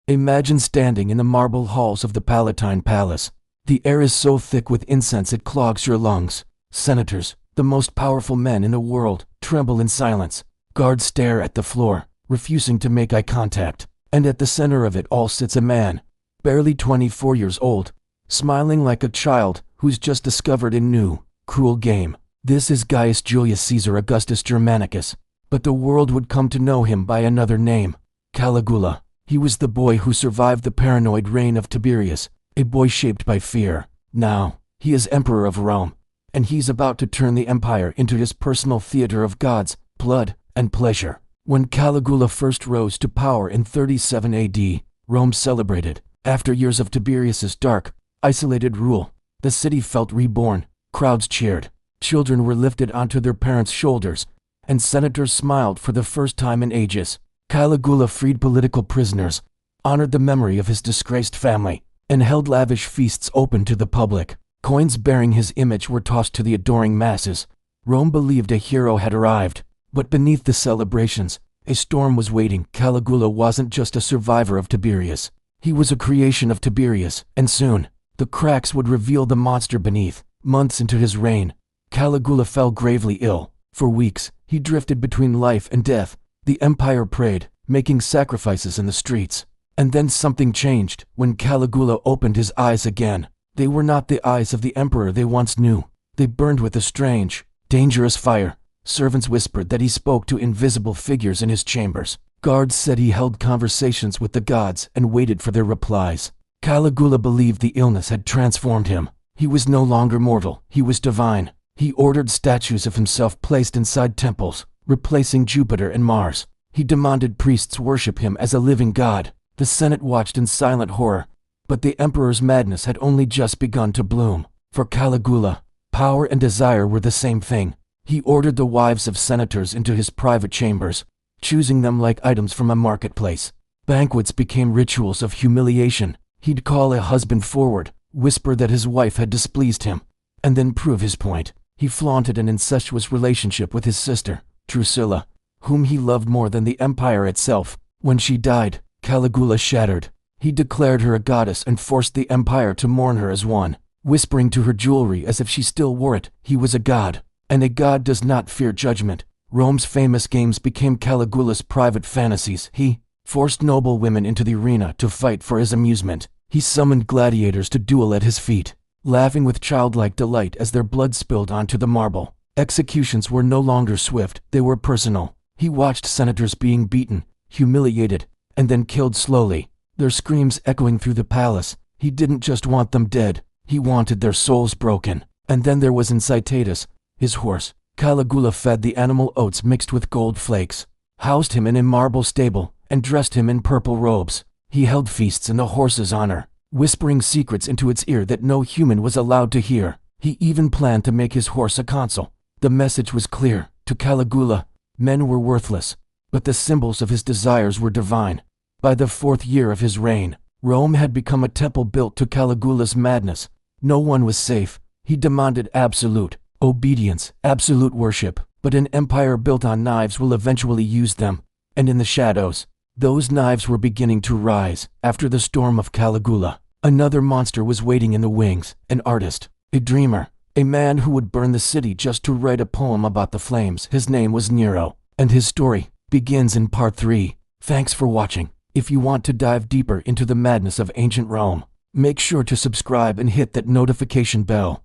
Imagine standing in the marble halls of the Palatine Palace. The air is so thick with incense it clogs your lungs. Senators, the most powerful men in the world, tremble in silence. Guards stare at the floor, refusing to make eye contact. And at the center of it all sits a man, barely 24 years old, smiling like a child who's just discovered a new, cruel game. This is Gaius Julius Caesar Augustus Germanicus, but the world would come to know him by another name, Caligula. He was the boy who survived the paranoid reign of Tiberius, a boy shaped by fear. Now, he is Emperor of Rome, and he's about to turn the empire into his personal theater of gods, blood, and pleasure. When Caligula first rose to power in 37 AD, Rome celebrated. After years of Tiberius's dark, isolated rule, the city felt reborn. Crowds cheered, children were lifted onto their parents' shoulders, and senators smiled for the first time in ages. Caligula freed political prisoners, honored the memory of his disgraced family, and held lavish feasts open to the public. Coins bearing his image were tossed to the adoring masses. Rome believed a hero had arrived. But beneath the celebrations, a storm was waiting. Caligula wasn't just a survivor of Tiberius. He was a creation of Tiberius, and soon, the cracks would reveal the monster beneath. Months into his reign, Caligula fell gravely ill. For weeks, he drifted between life and death. The empire prayed, making sacrifices in the streets. And then something changed. When Caligula opened his eyes again, they were not the eyes of the emperor they once knew. They burned with a strange, dangerous fire. Servants whispered that he spoke to invisible figures in his chambers. Guards said he held conversations with the gods and waited for their replies. Caligula believed the illness had transformed him. He was no longer mortal, he was divine. He ordered statues of himself placed inside temples, replacing Jupiter and Mars. He demanded priests worship him as a living god. The Senate watched in silent horror, but the emperor's madness had only just begun to bloom. For Caligula, power and desire were the same thing. He ordered the wives of senators into his private chambers, choosing them like items from a marketplace. Banquets became rituals of humiliation. He'd call a husband forward, whisper that his wife had displeased him, and then prove his point. He flaunted an incestuous relationship with his sister, Drusilla, whom he loved more than the empire itself. When she died, Caligula shattered. He declared her a goddess and forced the empire to mourn her as one, whispering to her jewelry as if she still wore it. He was a god. And a god does not fear judgment. Rome's famous games became Caligula's private fantasies. He forced noble women into the arena to fight for his amusement. He summoned gladiators to duel at his feet, laughing with childlike delight as their blood spilled onto the marble. Executions were no longer swift, they were personal. He watched senators being beaten, humiliated, and then killed slowly, their screams echoing through the palace. He didn't just want them dead, he wanted their souls broken. And then there was Incitatus, his horse. Caligula fed the animal oats mixed with gold flakes, housed him in a marble stable, and dressed him in purple robes. He held feasts in the horse's honor, whispering secrets into its ear that no human was allowed to hear. He even planned to make his horse a consul. The message was clear. To Caligula, men were worthless, but the symbols of his desires were divine. By the 4th year of his reign, Rome had become a temple built to Caligula's madness. No one was safe. He demanded absolute obedience, absolute worship. But an empire built on knives will eventually use them. And in the shadows, those knives were beginning to rise. After the storm of Caligula, another monster was waiting in the wings. An artist, a dreamer, a man who would burn the city just to write a poem about the flames. His name was Nero, and his story begins in part 3. Thanks for watching. If you want to dive deeper into the madness of ancient Rome, make sure to subscribe and hit that notification bell.